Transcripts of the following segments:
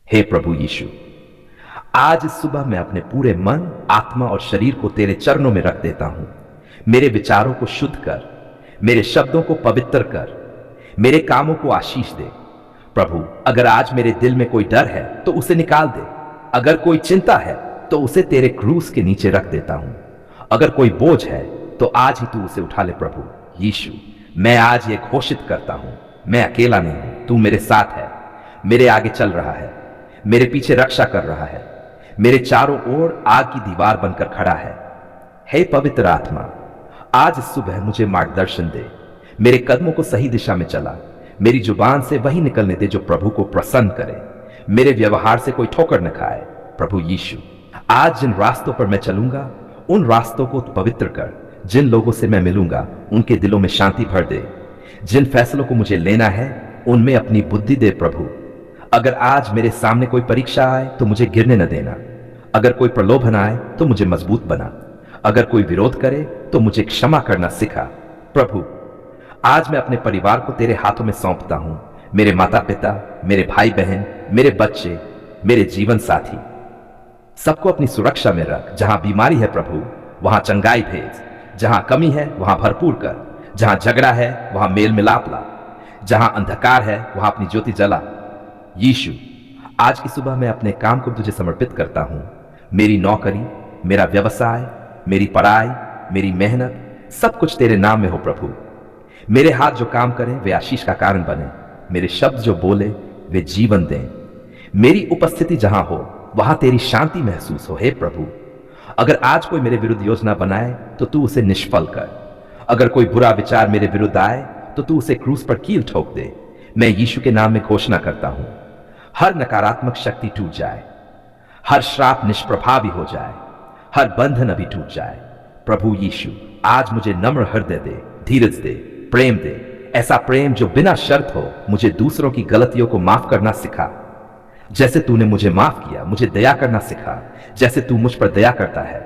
हे प्रभु यीशु, आज इस सुबह मैं अपने पूरे मन, आत्मा और शरीर को तेरे चरणों में रख देता हूं। मेरे विचारों को शुद्ध कर, मेरे शब्दों को पवित्र कर, मेरे कामों को आशीष दे। प्रभु, अगर आज मेरे दिल में कोई डर है तो उसे निकाल दे। अगर कोई चिंता है तो उसे तेरे क्रूस के नीचे रख देता हूं। अगर कोई बोझ है तो आज ही तू उसे उठा ले। प्रभु यीशु, मैं आज ये घोषित करता हूं, मैं अकेला नहीं हूं, तू मेरे साथ है, मेरे आगे चल रहा है, मेरे पीछे रक्षा कर रहा है, मेरे चारों ओर आग की दीवार बनकर खड़ा है। हे पवित्र आत्मा, आज इस सुबह मुझे मार्गदर्शन दे, मेरे कदमों को सही दिशा में चला। मेरी जुबान से वही निकलने दे जो प्रभु को प्रसन्न करे, मेरे व्यवहार से कोई ठोकर न खाए। प्रभु यीशु, आज जिन रास्तों पर मैं चलूंगा उन रास्तों को पवित्र कर। जिन लोगों से मैं मिलूंगा उनके दिलों में शांति भर दे। जिन फैसलों को मुझे लेना है उनमें अपनी बुद्धि दे। प्रभु, अगर आज मेरे सामने कोई परीक्षा आए तो मुझे गिरने न देना। अगर कोई प्रलोभन आए तो मुझे मजबूत बना। अगर कोई विरोध करे तो मुझे क्षमा करना सिखा। प्रभु, आज मैं अपने परिवार को तेरे हाथों में सौंपता हूं। मेरे माता पिता, मेरे भाई बहन, मेरे बच्चे, मेरे जीवन साथी, सबको अपनी सुरक्षा में रख। जहां बीमारी है प्रभु वहां चंगाई भेज, जहां कमी है वहां भरपूर कर, जहां झगड़ा है वहां मेल मिलाप ला, जहां अंधकार है वहां अपनी ज्योति जला। यीशु, आज की सुबह मैं अपने काम को तुझे समर्पित करता हूं। मेरी नौकरी, मेरा व्यवसाय, मेरी पढ़ाई, मेरी मेहनत, सब कुछ तेरे नाम में हो। प्रभु, मेरे हाथ जो काम करें वे आशीष का कारण बने, मेरे शब्द जो बोले वे जीवन दें। मेरी उपस्थिति जहां हो वहां तेरी शांति महसूस हो। हे प्रभु, अगर आज कोई मेरे विरुद्ध योजना बनाए तो तू उसे निष्फल कर। अगर कोई बुरा विचार मेरे विरुद्ध आए तो तू उसे क्रूस पर कील ठोक दे। मैं यीशु के नाम में घोषणा करता हूं, हर नकारात्मक शक्ति टूट जाए, हर श्राप निष्प्रभावी हो जाए, हर बंधन अभी टूट जाए। प्रभु यीशु, आज मुझे नम्र हृदय दे, धीरज दे, प्रेम दे। ऐसा प्रेम जो बिना शर्त हो। मुझे दूसरों की गलतियों को माफ करना सिखा। जैसे तूने मुझे माफ किया, मुझे दया करना सिखा, जैसे तू मुझ पर दया करता है।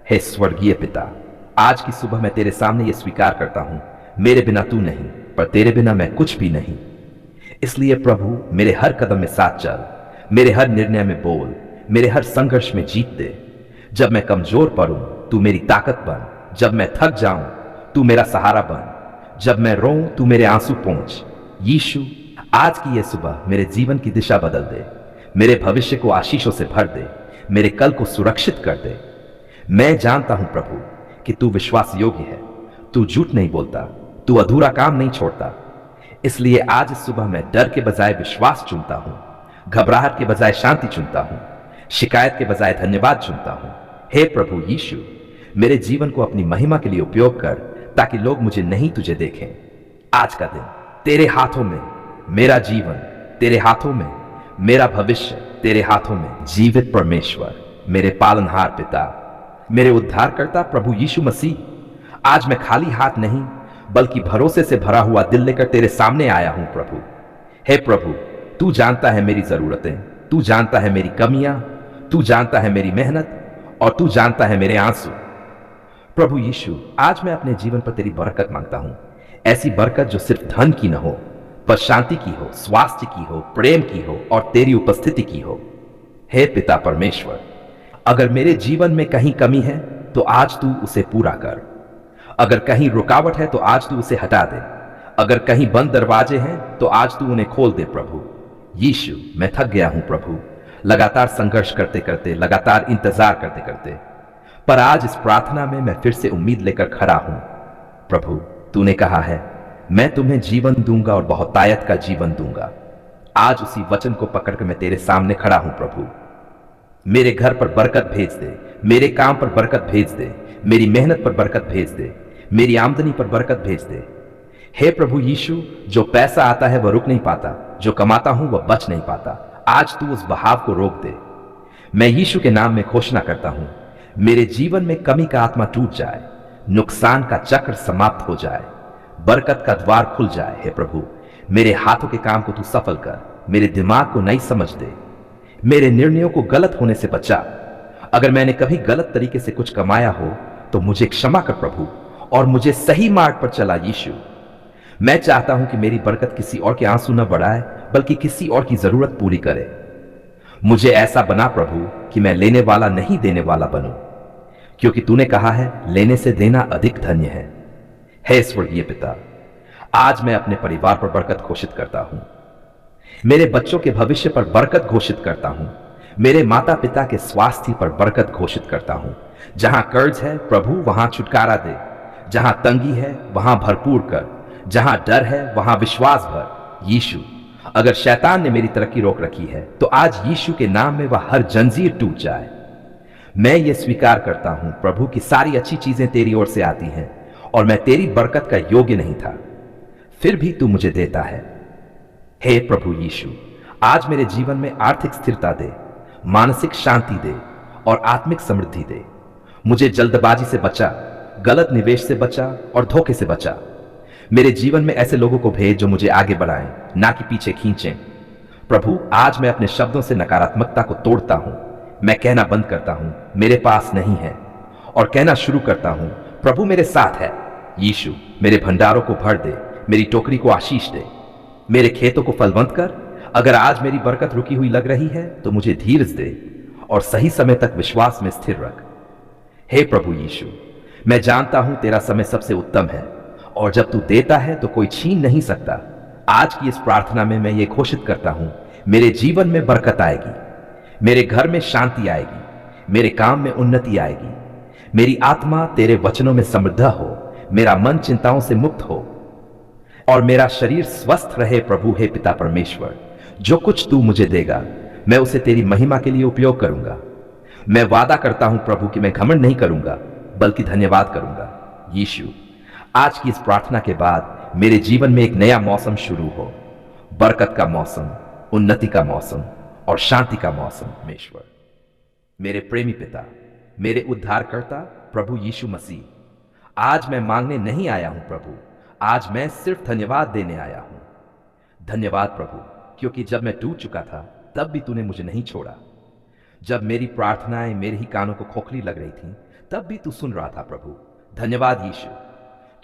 हे स्वर्गीय पिता, आज की सुबह मैं तेरे सामने ये स्वीकार करता हूं, मेरे बिना तू नहीं, पर तेरे बिना मैं कुछ भी नहीं। इसलिए प्रभु, मेरे हर कदम में साथ चल, मेरे हर निर्णय में बोल, मेरे हर संघर्ष में जीत दे। जब मैं कमजोर पड़ूं तू मेरी ताकत बन, जब मैं थक जाऊं तू मेरा सहारा बन, जब मैं रोऊं तू मेरे आंसू पोंछ। यीशु, आज की यह सुबह मेरे जीवन की दिशा बदल दे, मेरे भविष्य को आशीषों से भर दे, मेरे कल को सुरक्षित कर दे। मैं जानता हूं प्रभु कि तू विश्वास योग्य है, तू झूठ नहीं बोलता, तू अधूरा काम नहीं छोड़ता। इसलिए आज इस सुबह मैं डर के बजाय विश्वास चुनता हूं, घबराहट के बजाय शांति चुनता हूं, शिकायत के बजाय धन्यवाद चुनता हूं। हे प्रभु यीशु, मेरे जीवन को अपनी महिमा के लिए उपयोग कर, ताकि लोग मुझे नहीं तुझे देखें। आज का दिन तेरे हाथों में, मेरा जीवन तेरे हाथों में, मेरा भविष्य तेरे हाथों में। जीवित परमेश्वर, मेरे पालनहार पिता, मेरे उद्धारकर्ता प्रभु यीशु मसीह, आज मैं खाली हाथ नहीं बल्कि भरोसे से भरा हुआ दिल लेकर तेरे सामने आया हूं। प्रभु, हे प्रभु, तू जानता है मेरी जरूरतें, तू जानता है मेरी कमियां, तू जानता है मेरी मेहनत और तू जानता है मेरे आंसू। प्रभु यीशु, आज मैं अपने जीवन पर तेरी बरकत मांगता हूं, ऐसी बरकत जो सिर्फ धन की न हो पर शांति की हो, स्वास्थ्य की हो, प्रेम की हो और तेरी उपस्थिति की हो। हे पिता परमेश्वर, अगर मेरे जीवन में कहीं कमी है तो आज तू उसे पूरा कर। अगर कहीं रुकावट है तो आज तू उसे हटा दे। अगर कहीं बंद दरवाजे हैं तो आज तू उन्हें खोल दे। प्रभु यीशु, मैं थक गया हूं प्रभु, लगातार संघर्ष करते करते, लगातार इंतजार करते करते, पर आज इस प्रार्थना में मैं फिर से उम्मीद लेकर खड़ा हूं। प्रभु, तूने कहा है मैं तुम्हें जीवन दूंगा और बहुतायत का जीवन दूंगा। आज उसी वचन को पकड़कर मैं तेरे सामने खड़ा हूं। प्रभु, मेरे घर पर बरकत भेज दे, मेरे काम पर बरकत भेज दे, मेरी मेहनत पर बरकत भेज दे, मेरी आमदनी पर बरकत भेज दे। हे प्रभु यीशु, जो पैसा आता है वह रुक नहीं पाता, जो कमाता हूं वह बच नहीं पाता। आज तू उस बहाव को रोक दे। मैं यीशु के नाम में घोषणा करता हूं, मेरे जीवन में कमी का आत्मा टूट जाए, नुकसान का चक्र समाप्त हो जाए, बरकत का द्वार खुल जाए। हे प्रभु, मेरे हाथों के काम को तू सफल कर, मेरे दिमाग को नई समझ दे, मेरे निर्णयों को गलत होने से बचा। अगर मैंने कभी गलत तरीके से कुछ कमाया हो तो मुझे क्षमा कर प्रभु, और मुझे सही मार्ग पर चला। यीशु, मैं चाहता हूं कि मेरी बरकत किसी और के आंसू न बढ़ाए बल्कि किसी और की जरूरत पूरी करे। मुझे ऐसा बना प्रभु कि मैं लेने वाला नहीं देने वाला बनूं, क्योंकि तूने कहा है लेने से देना अधिक धन्य है। हे स्वर्गीय पिता, आज मैं अपने परिवार पर बरकत घोषित करता हूं, मेरे बच्चों के भविष्य पर बरकत घोषित करता हूं, मेरे माता पिता के स्वास्थ्य पर बरकत घोषित करता हूं। जहां कर्ज है प्रभु वहां छुटकारा दे, जहां तंगी है वहां भरपूर कर, जहां डर है वहां विश्वास भर। यीशु, अगर शैतान ने मेरी तरक्की रोक रखी है तो आज यीशु के नाम में वह हर जंजीर टूट जाए। मैं ये स्वीकार करता हूं प्रभु की सारी अच्छी चीजें तेरी ओर से आती हैं और मैं तेरी बरकत का योग्य नहीं था, फिर भी तू मुझे देता है। हे प्रभु यीशु, आज मेरे जीवन में आर्थिक स्थिरता दे, मानसिक शांति दे और आत्मिक समृद्धि दे। मुझे जल्दबाजी से बचा, गलत निवेश से बचा और धोखे से बचा। मेरे जीवन में ऐसे लोगों को भेज जो मुझे आगे बढ़ाएं, ना कि पीछे खींचें। प्रभु, आज मैं अपने शब्दों से नकारात्मकता को तोड़ता हूं। मैं कहना बंद करता हूं मेरे पास नहीं है, और कहना शुरू करता हूं प्रभु मेरे साथ है। यीशु, मेरे भंडारों को भर दे, मेरी टोकरी को आशीष दे, मेरे खेतों को फलवंत कर। अगर आज मेरी बरकत रुकी हुई लग रही है तो मुझे धीरज दे और सही समय तक विश्वास में स्थिर रख। हे प्रभु यीशु, मैं जानता हूं तेरा समय सबसे उत्तम है और जब तू देता है तो कोई छीन नहीं सकता। आज की इस प्रार्थना में मैं ये घोषित करता हूं, मेरे जीवन में बरकत आएगी, मेरे घर में शांति आएगी, मेरे काम में उन्नति आएगी, मेरी आत्मा तेरे वचनों में समृद्ध हो, मेरा मन चिंताओं से मुक्त हो और मेरा शरीर स्वस्थ रहे। प्रभु हे पिता परमेश्वर, जो कुछ तू मुझे देगा मैं उसे तेरी महिमा के लिए उपयोग करूंगा। मैं वादा करता हूं प्रभु कि मैं घमंड नहीं करूंगा बल्कि धन्यवाद करूंगा। यीशु, आज की इस प्रार्थना के बाद मेरे जीवन में एक नया मौसम शुरू हो, बरकत का मौसम, उन्नति का मौसम और शांति का मौसम। परमेश्वर, मेरे प्रेमी पिता, मेरे उद्धारकर्ता प्रभु यीशु मसीह, आज मैं मांगने नहीं आया हूं प्रभु, आज मैं सिर्फ धन्यवाद देने आया हूं। धन्यवाद प्रभु, क्योंकि जब मैं टूट चुका था तब भी तूने मुझे नहीं छोड़ा। जब मेरी प्रार्थनाएं मेरे ही कानों को खोखली लग रही थीं तब भी तू सुन रहा था प्रभु। धन्यवाद यीशु,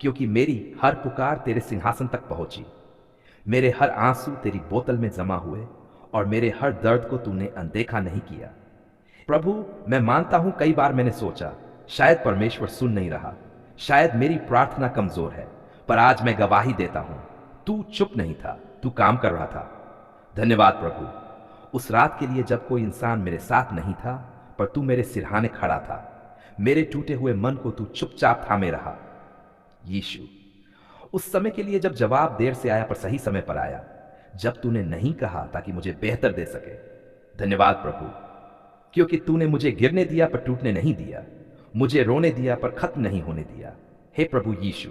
क्योंकि मेरी हर पुकार तेरे सिंहासन तक पहुंची, मेरे हर आंसू तेरी बोतल में जमा हुए और मेरे हर दर्द को तूने अनदेखा नहीं किया। प्रभु, मैं मानता हूं कई बार मैंने सोचा शायद परमेश्वर सुन नहीं रहा, शायद मेरी प्रार्थना कमजोर है, पर आज मैं गवाही देता हूं तू चुप नहीं था, तू काम कर रहा था। धन्यवाद प्रभु, उस रात के लिए जब कोई इंसान मेरे साथ नहीं था पर तू मेरे सिरहाने खड़ा था, मेरे टूटे हुए मन को तू चुपचाप थामे रहा। यीशु, उस समय के लिए जब जवाब देर से आया पर सही समय पर आया, जब तूने नहीं कहा ताकि मुझे बेहतर दे सके। धन्यवाद प्रभु, क्योंकि तूने मुझे गिरने दिया पर टूटने नहीं दिया, मुझे रोने दिया पर खत्म नहीं होने दिया। हे प्रभु यीशु,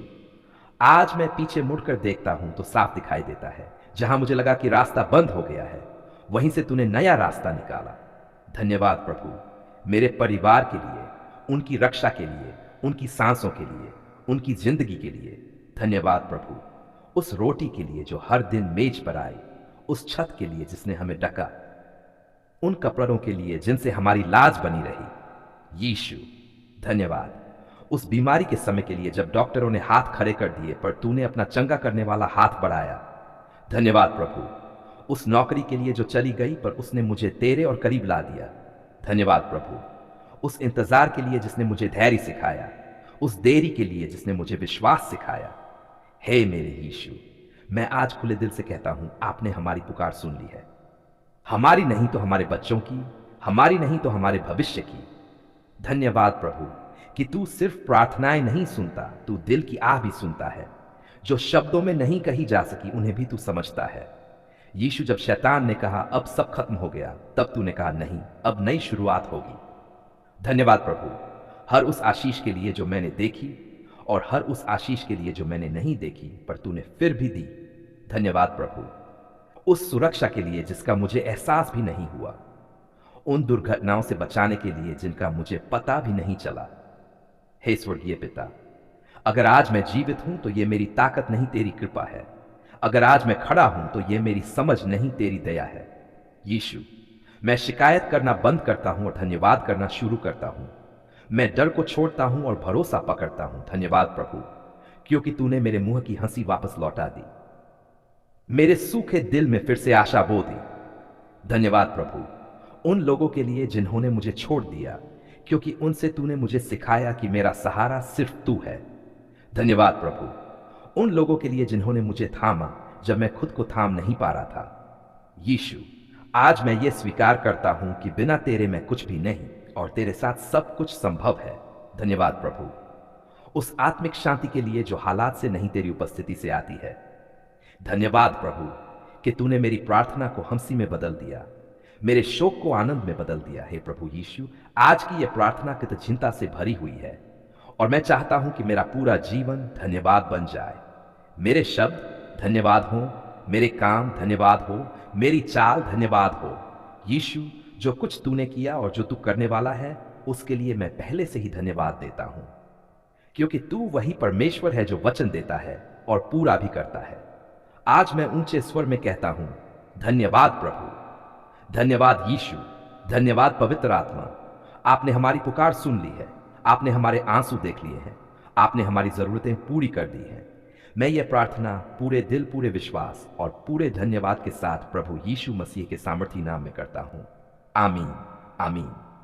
आज मैं पीछे मुड़कर देखता हूं तो साफ दिखाई देता है, जहां मुझे लगा कि रास्ता बंद हो गया है वहीं से तूने नया रास्ता निकाला। धन्यवाद प्रभु, मेरे परिवार के लिए, उनकी रक्षा के लिए, उनकी सांसों के लिए, उनकी जिंदगी के लिए। धन्यवाद प्रभु, उस रोटी के लिए जो हर दिन मेज पर आई, उस छत के लिए जिसने हमें ढका, उन कपड़ों के लिए जिनसे हमारी लाज बनी रही। यीशु, धन्यवाद उस बीमारी के समय के लिए जब डॉक्टरों ने हाथ खड़े कर दिए पर तूने अपना चंगा करने वाला हाथ बढ़ाया। धन्यवाद प्रभु, उस नौकरी के लिए जो चली गई पर उसने मुझे तेरे और करीब ला दिया। धन्यवाद प्रभु, उस इंतजार के लिए जिसने मुझे धैर्य सिखाया, उस देरी के लिए जिसने मुझे विश्वास सिखाया। हे मेरे यीशु, मैं आज खुले दिल से कहता हूं आपने हमारी पुकार सुन ली है, हमारी नहीं तो हमारे बच्चों की, हमारी नहीं तो हमारे भविष्य की। धन्यवाद प्रभु कि तू सिर्फ प्रार्थनाएं नहीं सुनता, तू दिल की आह भी सुनता है। जो शब्दों में नहीं कही जा सकी उन्हें भी तू समझता है। यीशु, जब शैतान ने कहा अब सब खत्म हो गया, तब तूने कहा नहीं, अब नई शुरुआत होगी। धन्यवाद प्रभु, हर उस आशीष के लिए जो मैंने देखी और हर उस आशीष के लिए जो मैंने नहीं देखी पर तूने फिर भी दी। धन्यवाद प्रभु, उस सुरक्षा के लिए जिसका मुझे एहसास भी नहीं हुआ, उन दुर्घटनाओं से बचाने के लिए जिनका मुझे पता भी नहीं चला। हे स्वर्गीय पिता, अगर आज मैं जीवित हूं तो यह मेरी ताकत नहीं तेरी कृपा है, अगर आज मैं खड़ा हूं तो यह मेरी समझ नहीं तेरी दया है। यीशु, मैं शिकायत करना बंद करता हूं और धन्यवाद करना शुरू करता हूं। मैं डर को छोड़ता हूं और भरोसा पकड़ता हूं। धन्यवाद प्रभु, क्योंकि तूने मेरे मुंह की हंसी वापस लौटा दी, मेरे सूखे दिल में फिर से आशा बो दी। धन्यवाद प्रभु, उन लोगों के लिए जिन्होंने मुझे छोड़ दिया, क्योंकि उनसे तूने मुझे सिखाया कि मेरा सहारा सिर्फ तू है। धन्यवाद प्रभु, उन लोगों के लिए जिन्होंने मुझे थामा जब मैं खुद को थाम नहीं पा रहा था। यीशु, आज मैं ये स्वीकार करता हूं कि बिना तेरे मैं कुछ भी नहीं और तेरे साथ सब कुछ संभव है। धन्यवाद प्रभु, उस आत्मिक शांति के लिए जो हालात से नहीं तेरी उपस्थिति से आती है। धन्यवाद प्रभु कि तूने मेरी प्रार्थना को हंसी में बदल दिया, मेरे शोक को आनंद में बदल दिया। हे प्रभु यीशु, आज की यह प्रार्थना कृतज्ञता से भरी हुई है और मैं चाहता हूं कि मेरा पूरा जीवन धन्यवाद बन जाए। मेरे शब्द धन्यवाद हो, मेरे काम धन्यवाद हो, मेरी चाल धन्यवाद हो। यीशु, जो कुछ तूने किया और जो तू करने वाला है उसके लिए मैं पहले से ही धन्यवाद देता हूं, क्योंकि तू वही परमेश्वर है जो वचन देता है और पूरा भी करता है। आज मैं ऊंचे स्वर में कहता हूं, धन्यवाद प्रभु, धन्यवाद यीशु, धन्यवाद पवित्र आत्मा। आपने हमारी पुकार सुन ली है, आपने हमारे आंसू देख लिए हैं, आपने हमारी जरूरतें पूरी कर दी हैं। मैं ये प्रार्थना पूरे दिल, पूरे विश्वास और पूरे धन्यवाद के साथ प्रभु यीशु मसीह के सामर्थी नाम में करता हूं। आमीन, आमीन।